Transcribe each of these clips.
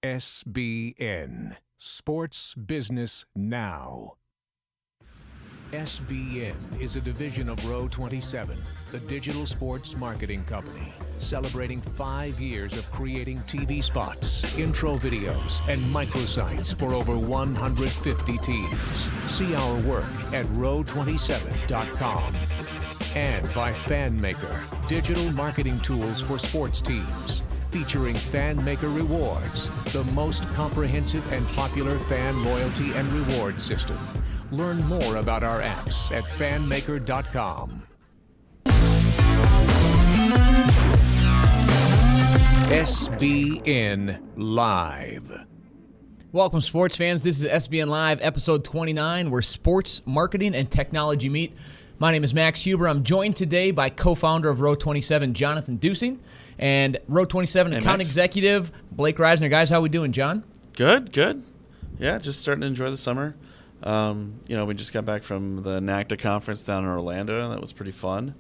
SBN, Sports Business Now. SBN is a division of Row 27, the digital sports marketing company, celebrating 5 years of creating TV spots, intro videos, and microsites for over 150 teams. See our work at row27.com. And by FanMaker, digital marketing tools for sports teams, featuring FanMaker Rewards, the most comprehensive and popular fan loyalty and reward system. Learn more about our apps at fanmaker.com. SBN Live. Welcome, sports fans. This is SBN Live, episode 29, where sports, marketing, and technology meet. My name is Max Huber. I'm joined today by co-founder of Row 27, Jonathan Dusing, and Row 27 account executive, Blake Reisner. Guys, how we doing, John? Good. Yeah, just starting to enjoy the summer. We just got back from the NACDA conference down in Orlando, and that was pretty fun.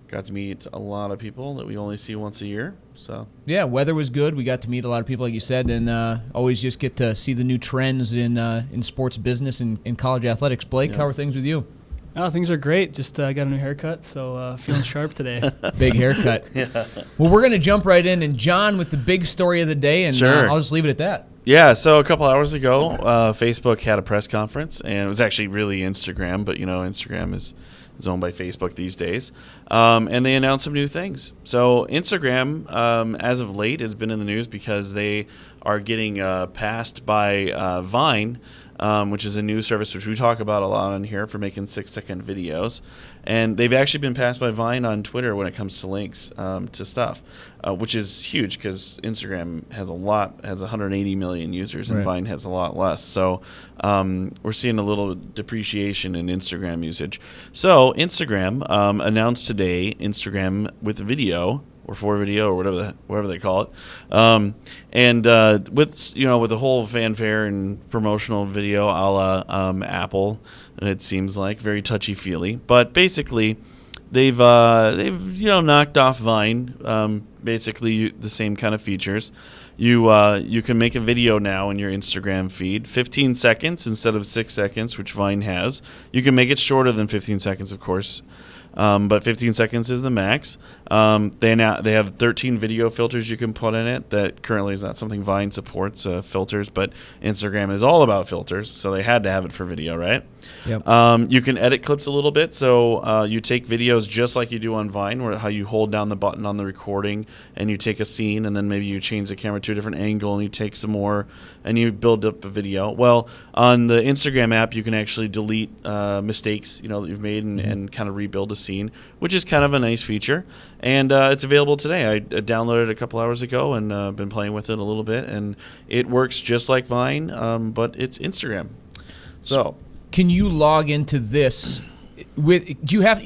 Got to meet a lot of people that we only see once a year. So yeah, weather was good. We got to meet a lot of people, like you said, and always just get to see the new trends in sports business and in college athletics. Blake, How are things with you? Oh, things are great. Just got a new haircut, so feeling sharp today. Big haircut. Yeah. Well, we're going to jump right in, and John with the big story of the day, and sure. I'll just leave it at that. Yeah, so a couple hours ago, Facebook had a press conference, and it was actually really Instagram, but, Instagram is owned by Facebook these days, and they announced some new things. So Instagram, as of late, has been in the news because they are getting passed by Vine, which is a new service which we talk about a lot on here for making 6-second videos. And they've actually been passed by Vine on Twitter when it comes to links to stuff, which is huge because Instagram has 180 million users, and Vine has a lot less. So we're seeing a little depreciation in Instagram usage. So Instagram announced today Instagram with video, or for video, or whatever they call it, with the whole fanfare and promotional video, a la Apple, it seems like very touchy feely. But basically, they've knocked off Vine. Basically, the same kind of features. You can make a video now in your Instagram feed, 15 seconds instead of 6 seconds, which Vine has. You can make it shorter than 15 seconds, of course. But 15 seconds is the max. They have 13 video filters you can put in it. That currently is not something Vine supports, filters, but Instagram is all about filters, so they had to have it for video, right? Yep. You can edit clips a little bit, so you take videos just like you do on Vine, where how you hold down the button on the recording, and you take a scene, and then maybe you change the camera to a different angle, and you take some more, and you build up a video. Well, on the Instagram app, you can actually delete mistakes that you've made and kind of rebuild a scene, which is kind of a nice feature. And it's available today. I downloaded it a couple hours ago and been playing with it a little bit, and it works just like Vine, but it's Instagram. So can you log into this?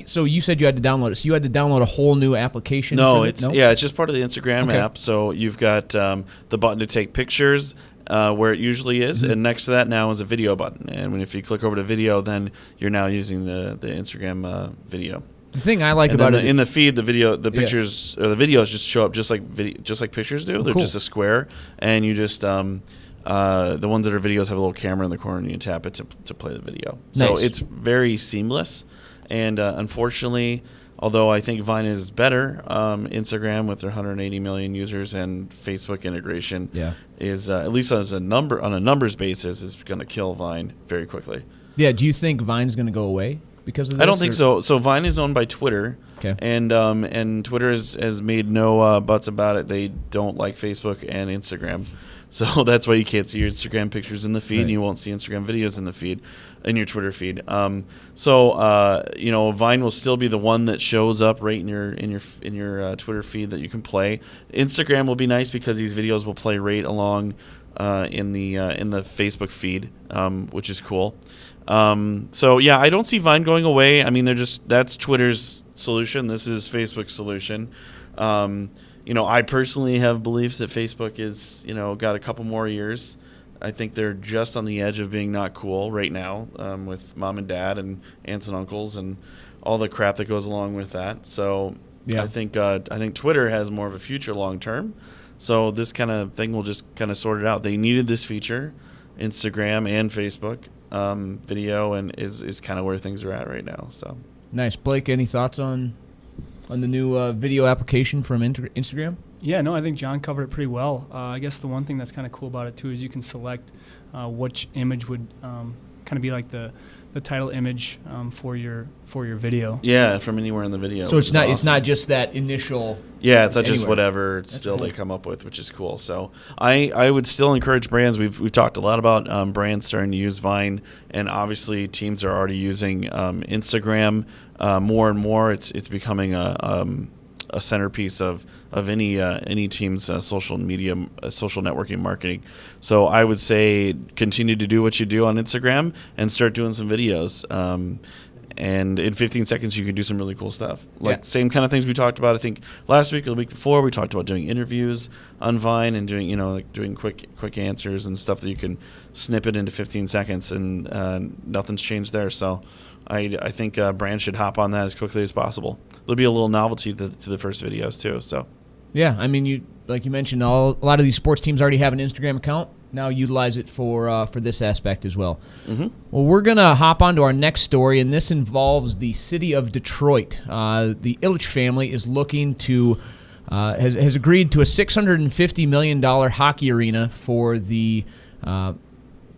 So you said you had to download it. So you had to download a whole new application? No, it's just part of the Instagram app. So you've got the button to take pictures, where it usually is, and next to that now is a video button. And if you click over to video, then you're now using the Instagram video. The thing I like about it in the feed, the pictures or the videos just show up just like pictures do. They're just a square, and you just the ones that are videos have a little camera in the corner, and you tap it to play the video. So it's very seamless, and unfortunately, although I think Vine is better, Instagram with their 180 million users and Facebook integration is at least on a numbers basis is going to kill Vine very quickly. Yeah. Do you think Vine's going to go away because of this? I don't think so. So Vine is owned by Twitter, and Twitter has made no buts about it. They don't like Facebook and Instagram. So that's why you can't see your Instagram pictures in the feed, and you won't see Instagram videos in the feed, in your Twitter feed. Vine will still be the one that shows up right in your Twitter feed that you can play. Instagram will be nice because these videos will play right along in the Facebook feed, which is cool. I don't see Vine going away. I mean, that's Twitter's solution. This is Facebook's solution. I personally have beliefs that Facebook is, got a couple more years. I think they're just on the edge of being not cool right now, with mom and dad and aunts and uncles and all the crap that goes along with that. So I think Twitter has more of a future long term. So this kind of thing will just kind of sort it out. They needed this feature, Instagram and Facebook video, and is kind of where things are at right now. So Nice. Blake, any thoughts on the new video application from Instagram? Yeah, no, I think John covered it pretty well. I guess the one thing that's kind of cool about it too is you can select which image would kind of be like the title image for your video. yeah, from anywhere in the video. So which it's is not awesome. it's not just that initial. Yeah, it's not just anywhere. whatever they come up with, which is cool. So I would still encourage brands. We've talked a lot about brands starting to use Vine, and obviously teams are already using Instagram more and more. It's becoming a centerpiece of any team's social media, social networking marketing. So I would say continue to do what you do on Instagram and start doing some videos. And in 15 seconds, you can do some really cool stuff. Like same kind of things we talked about, I think, last week or the week before. We talked about doing interviews on Vine and doing, doing quick answers and stuff that you can snip it into 15 seconds, and nothing's changed there. So I think brands should hop on that as quickly as possible. There'll be a little novelty to the first videos too. So Yeah, I mean, like you mentioned, a lot of these sports teams already have an Instagram account. Now utilize it for this aspect as well. Mm-hmm. Well, we're gonna hop on to our next story, and this involves the city of Detroit. The Ilitch family is looking to has agreed to a $650 million hockey arena for the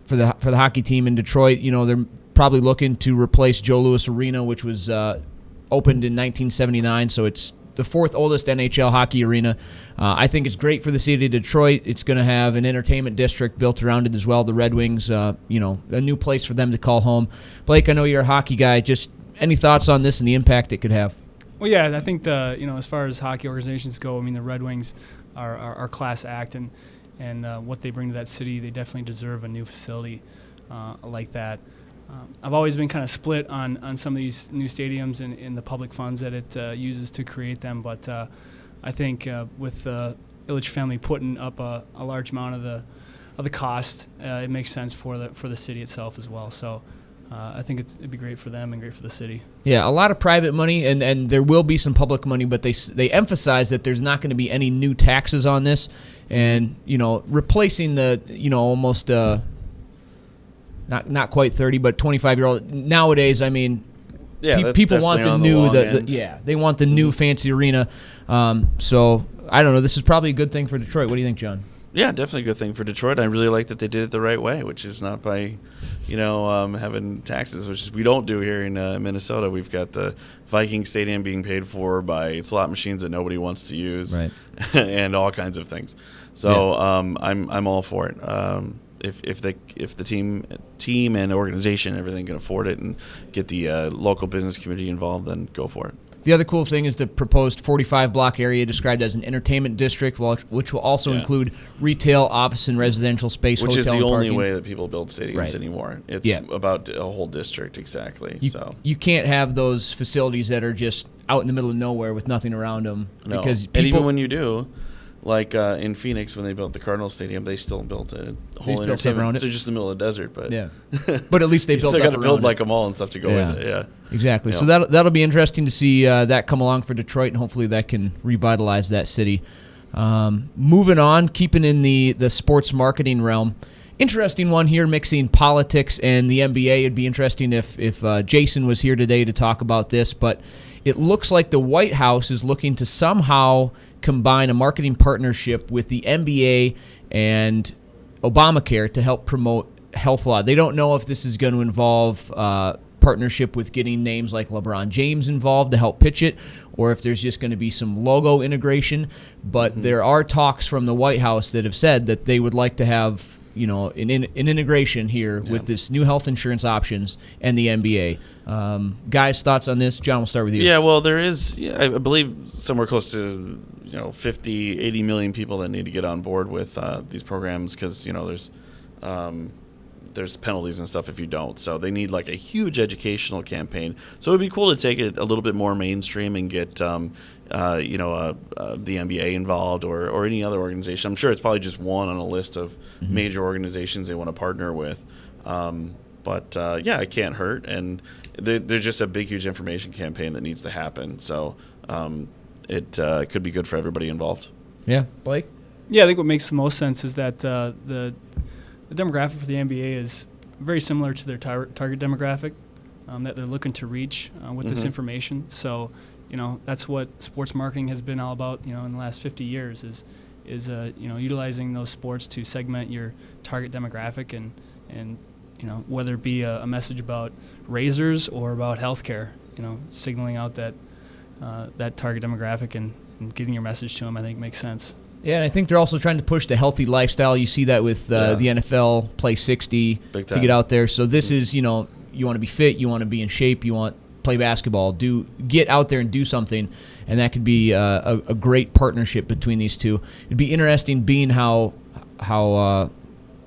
hockey team in Detroit. They're probably looking to replace Joe Louis Arena, which was opened in 1979. So it's the fourth oldest NHL hockey arena. I think it's great for the city of Detroit. It's going to have an entertainment district built around it as well. The Red Wings, a new place for them to call home. Blake, I know you're a hockey guy. Just any thoughts on this and the impact it could have? Well, yeah, I think as far as hockey organizations go, I mean, the Red Wings are class act, and what they bring to that city, they definitely deserve a new facility like that. I've always been kind of split on some of these new stadiums and the public funds that it uses to create them, but I think with the Ilitch family putting up a large amount of the cost, it makes sense for the city itself as well. So I think it'd be great for them and great for the city. Yeah, a lot of private money, and there will be some public money, but they emphasize that there's not going to be any new taxes on this, and replacing the almost. Not quite 30, but 25-year-old. Nowadays, I mean, people want the new, they want the new fancy arena. So I don't know. This is probably a good thing for Detroit. What do you think, John? Yeah, definitely a good thing for Detroit. I really like that they did it the right way, which is not by, having taxes, which is we don't do here in Minnesota. We've got the Viking Stadium being paid for by slot machines that nobody wants to use, right. and all kinds of things. So I'm all for it. If the team and organization and everything can afford it and get the local business community involved, then go for it. The other cool thing is the proposed 45-block area described as an entertainment district, which will also include retail, office, and residential space, which is the and only parking. way that people build stadiums anymore. It's about a whole district, exactly. You can't have those facilities that are just out in the middle of nowhere with nothing around them. No. Because and even when you do, like in Phoenix, when they built the Cardinals Stadium, they still built a whole entertainment. Around it. So just in the middle of the desert, but but at least they built. Still got to build it. like a mall and stuff to go with it. Yeah, exactly. So that'll be interesting to see that come along for Detroit, and hopefully that can revitalize that city. Moving on, keeping in the sports marketing realm. Interesting one here, mixing politics and the NBA. It'd be interesting if Jason was here today to talk about this, but it looks like the White House is looking to somehow combine a marketing partnership with the NBA and Obamacare to help promote health law. They don't know if this is going to involve partnership with getting names like LeBron James involved to help pitch it, or if there's just going to be some logo integration. But there are talks from the White House that have said that they would like to have an integration here with this new health insurance options and the NBA. Guys, thoughts on this? John, we'll start with you. Yeah, well, there is, I believe, somewhere close to 50, 80 million people that need to get on board with these programs because there's penalties and stuff if you don't. So they need like a huge educational campaign. So it would be cool to take it a little bit more mainstream and get the NBA involved or any other organization. I'm sure it's probably just one on a list of major organizations they want to partner with. But it can't hurt. And there's just a big, huge information campaign that needs to happen. So it could be good for everybody involved. Yeah, Blake? Yeah, I think what makes the most sense is that the demographic for the NBA is very similar to their target demographic that they're looking to reach with this information. So, that's what sports marketing has been all about, in the last 50 years is utilizing those sports to segment your target demographic and whether it be a message about razors or about healthcare, signaling out that target demographic and getting your message to them, I think makes sense. Yeah, and I think they're also trying to push the healthy lifestyle. You see that with the NFL, Play 60 to get out there. So this is, you want to be fit, you want to be in shape, you want to play basketball, get out there and do something, and that could be a great partnership between these two. It'd be interesting being how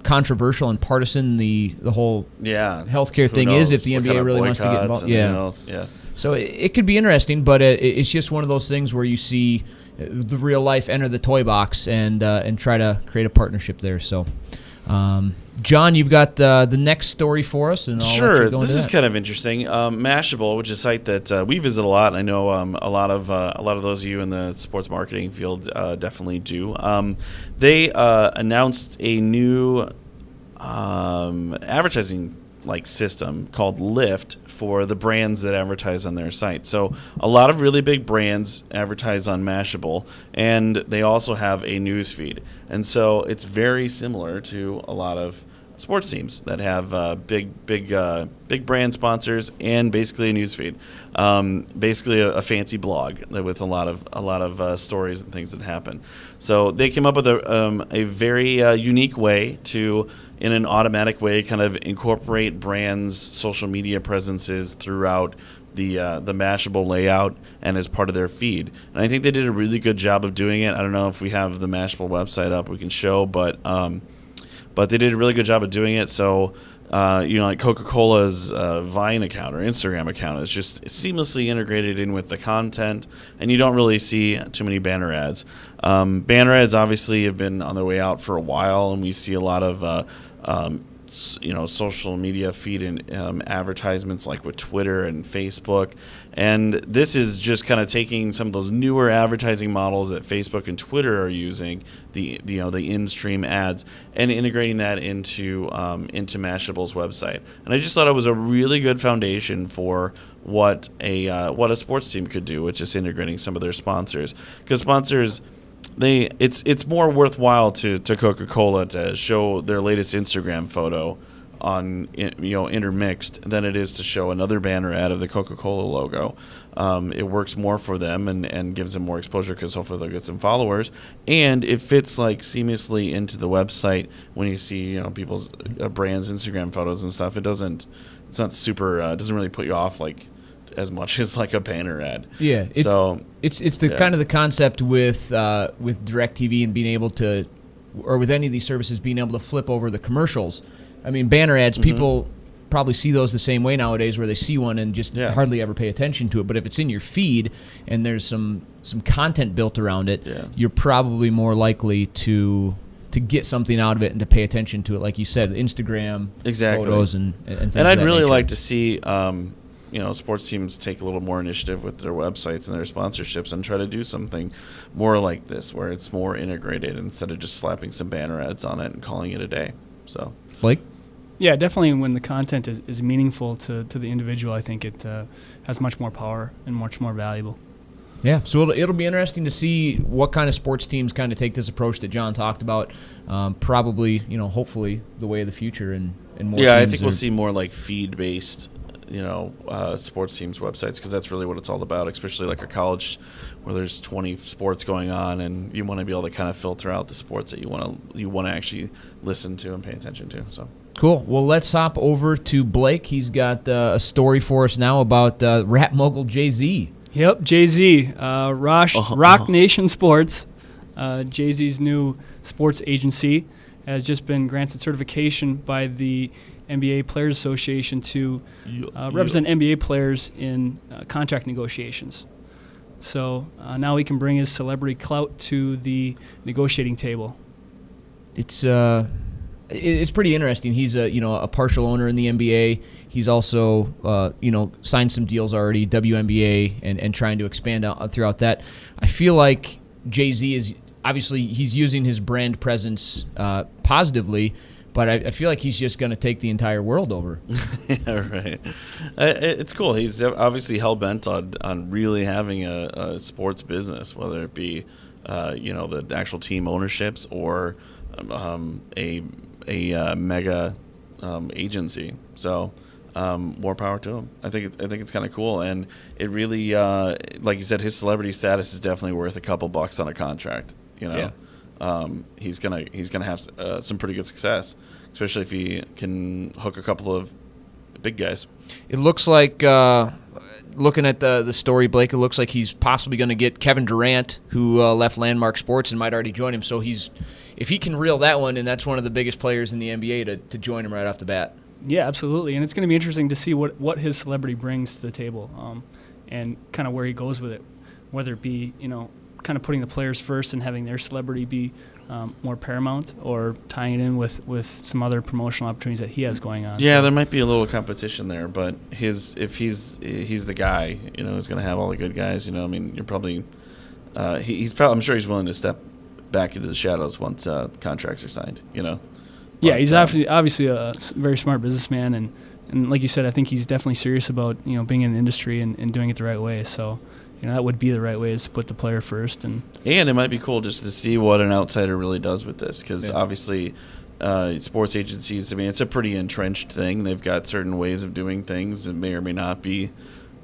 controversial and partisan the whole healthcare thing is if the NBA really wants to get involved. Yeah. So it could be interesting, but it's just one of those things where you see the real life enter the toy box and try to create a partnership there. So, John, you've got the next story for us, and I'll let you go this into is that. kind of interesting. Mashable, which is a site that we visit a lot. I know a lot of those of you in the sports marketing field definitely do. They announced a new advertising system called Lift for the brands that advertise on their site. So a lot of really big brands advertise on Mashable, and they also have a news feed. And so it's very similar to a lot of sports teams that have big brand sponsors and basically a news feed, basically a fancy blog with a lot of stories and things that happen. So they came up with a very unique way to, in an automatic way, kind of incorporate brands' social media presences throughout the Mashable layout and as part of their feed. And I think they did a really good job of doing it. I don't know if we have the Mashable website up we can show, but they did a really good job of doing it. So, like Coca-Cola's Vine account or Instagram account is just seamlessly integrated in with the content, and you don't really see too many banner ads. Banner ads obviously have been on their way out for a while, and we see a lot of social media feed and advertisements like with Twitter and Facebook. And this is just kind of taking some of those newer advertising models that Facebook and Twitter are using, the in-stream ads, and integrating that into Mashable's website. And I just thought it was a really good foundation for what a sports team could do, with just integrating some of their sponsors. Because sponsors, it's more worthwhile to Coca-Cola to show their latest Instagram photo on intermixed than it is to show another banner ad of the Coca-Cola logo. It works more for them and gives them more exposure because hopefully they'll get some followers, and it fits seamlessly into the website. When you see people's brands' Instagram photos and stuff, it's not super doesn't really put you off as much as a banner ad. Yeah, it's the kind of the concept with DirecTV and being able to, or with any of these services, being able to flip over the commercials. I mean, banner ads, people probably see those the same way nowadays, where they see one and just hardly ever pay attention to it. But if it's in your feed and there's some content built around it, you're probably more likely to get something out of it and to pay attention to it, like you said, Instagram photos and things. And I'd of that really nature. like to see sports teams take a little more initiative with their websites and their sponsorships and try to do something more like this, where it's more integrated instead of just slapping some banner ads on it and calling it a day. So, Blake? Yeah, definitely when the content is meaningful to the individual, I think it has much more power and much more valuable. Yeah, so it'll be interesting to see what kind of sports teams kind of take this approach that John talked about. Probably, hopefully the way of the future and more. Yeah, teams I think we'll see more feed-based, sports teams websites, because that's really what it's all about, especially a college where there's 20 sports going on, and you want to be able to kind of filter out the sports that you want to actually listen to and pay attention to. So. Cool. Well, let's hop over to Blake. He's got a story for us now about rap mogul Jay-Z. Yep, Jay-Z, Roc Nation Sports, Jay-Z's new sports agency, has just been granted certification by the NBA Players Association to represent NBA players in contract negotiations. So now he can bring his celebrity clout to the negotiating table. It's pretty interesting. He's a partial owner in the NBA. He's also signed some deals already, WNBA, and trying to expand out throughout that. I feel like Jay-Z is obviously he's using his brand presence positively, but I feel like he's just going to take the entire world over. Yeah, right. It's cool. He's obviously hell-bent on really having a sports business, whether it be, the actual team ownerships or a mega agency. So more power to him. I think it's kind of cool, and it really, like you said, his celebrity status is definitely worth a couple bucks on a contract. Yeah. He's gonna have some pretty good success, especially if he can hook a couple of big guys. It looks like, looking at the story, Blake, it looks like he's possibly going to get Kevin Durant, who left Landmark Sports and might already join him. So if he can reel that one, and that's one of the biggest players in the NBA to join him right off the bat. Yeah, absolutely. And it's going to be interesting to see what his celebrity brings to the table, and kind of where he goes with it, whether it be, kind of putting the players first and having their celebrity be more paramount, or tying it in with some other promotional opportunities that he has going on. Yeah, there might be a little competition there, but if he's the guy, who's going to have all the good guys. You're probably I'm sure he's willing to step back into the shadows once contracts are signed. Yeah, he's obviously a very smart businessman, and like you said, I think he's definitely serious about being in the industry and doing it the right way. So that would be the right way, is to put the player first. And it might be cool just to see what an outsider really does with this, because obviously sports agencies, it's a pretty entrenched thing. They've got certain ways of doing things that may or may not be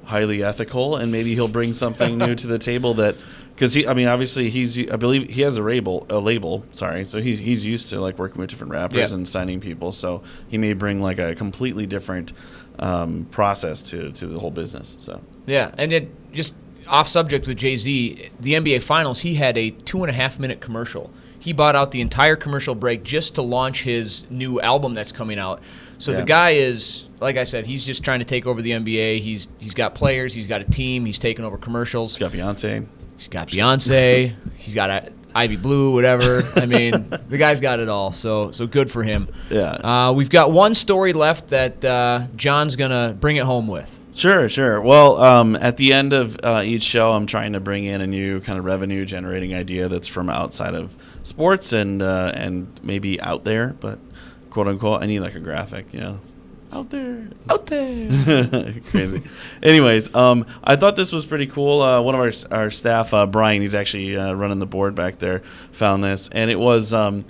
highly ethical, and maybe he'll bring something new to the table that, because obviously I believe he has a label, sorry, so he's used to like working with different rappers and signing people, so he may bring like a completely different process to the whole business. So yeah, and it just off subject with Jay-Z, the NBA Finals, he had a 2.5-minute commercial. He bought out the entire commercial break just to launch his new album that's coming out. So the guy is, like I said, he's just trying to take over the NBA. He's got players, he's got a team, he's taking over commercials. He's got Beyonce. He's got Ivy Blue, whatever. The guy's got it all. So good for him. Yeah. We've got one story left that John's gonna bring it home with. Sure. Well, at the end of each show, I'm trying to bring in a new kind of revenue-generating idea that's from outside of sports and maybe out there, but quote unquote, I need like a graphic, out there. Crazy. Anyways, I thought this was pretty cool. One of our staff, Brian, he's actually running the board back there, found this, and it was a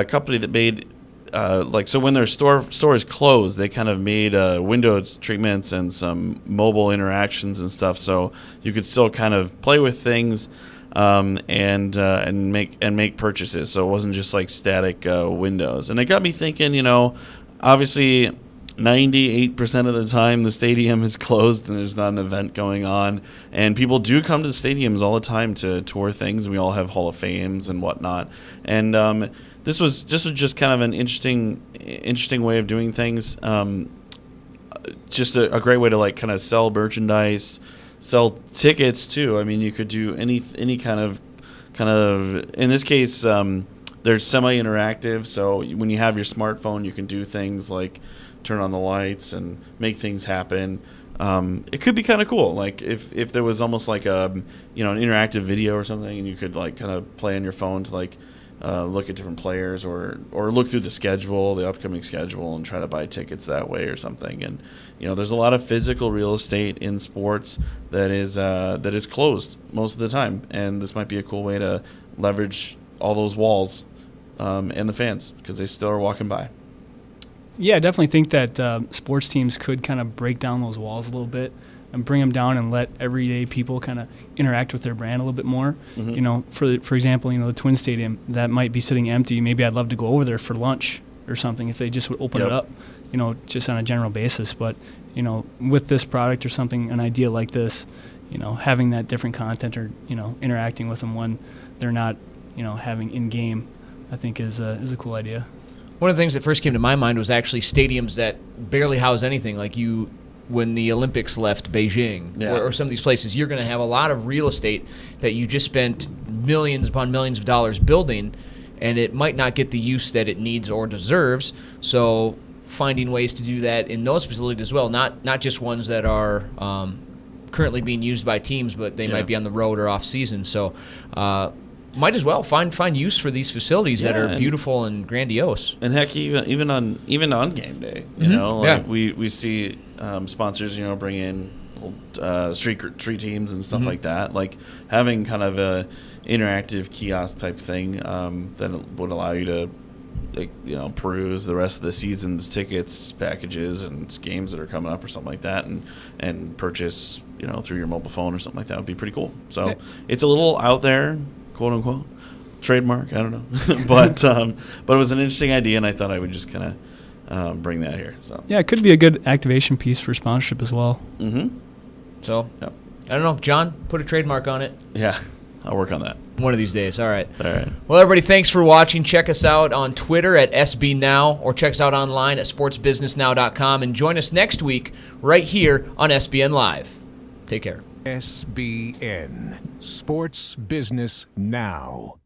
company that made. So when their store is closed, they kind of made Windows treatments and some mobile interactions and stuff, so you could still kind of play with things and make purchases. So it wasn't just like static windows. And it got me thinking, obviously 98% of the time the stadium is closed and there's not an event going on, and people do come to the stadiums all the time to tour things. We all have Hall of Fames and whatnot, and this was just kind of an interesting way of doing things. Just a great way to like kind of sell merchandise, sell tickets too. You could do any kind of in this case, they're semi-interactive. So when you have your smartphone, you can do things like turn on the lights and make things happen. It could be kind of cool, like if there was almost like an interactive video or something, and you could like kind of play on your phone to like look at different players or look through the upcoming schedule, and try to buy tickets that way or something. And there's a lot of physical real estate in sports that is closed most of the time, and this might be a cool way to leverage all those walls and the fans, because they still are walking by. Yeah, I definitely think that sports teams could kind of break down those walls a little bit and bring them down and let everyday people kind of interact with their brand a little bit more. Mm-hmm. For example, the Twin Stadium, that might be sitting empty. Maybe I'd love to go over there for lunch or something if they just would open it up, just on a general basis. But, with this product or something, an idea like this, having that different content or, interacting with them when they're not, having in-game, I think is a cool idea. One of the things that first came to my mind was actually stadiums that barely house anything, like when the Olympics left Beijing or some of these places. You're going to have a lot of real estate that you just spent millions upon millions of dollars building, and it might not get the use that it needs or deserves. So finding ways to do that in those facilities as well, not just ones that are currently being used by teams, but they might be on the road or off season. So might as well find use for these facilities that are beautiful and grandiose. And heck, even on game day, you know, like we see sponsors, you know, bring in street teams and stuff like that. Like having kind of a interactive kiosk type thing that would allow you to, like, you know, peruse the rest of the season's tickets, packages, and games that are coming up or something like that, and purchase, you know, through your mobile phone or something like that would be pretty cool. So it's a little out there, quote unquote, trademark. I don't know, but it was an interesting idea, and I thought I would just kind of bring that here. So yeah, it could be a good activation piece for sponsorship as well. Mm-hmm. So I don't know, John, put a trademark on it. Yeah, I'll work on that. One of these days. All right. All right. Well, everybody, thanks for watching. Check us out on Twitter at SB Now, or check us out online at sportsbusinessnow.com, and join us next week right here on SBN Live. Take care. SBN, Sports Business Now.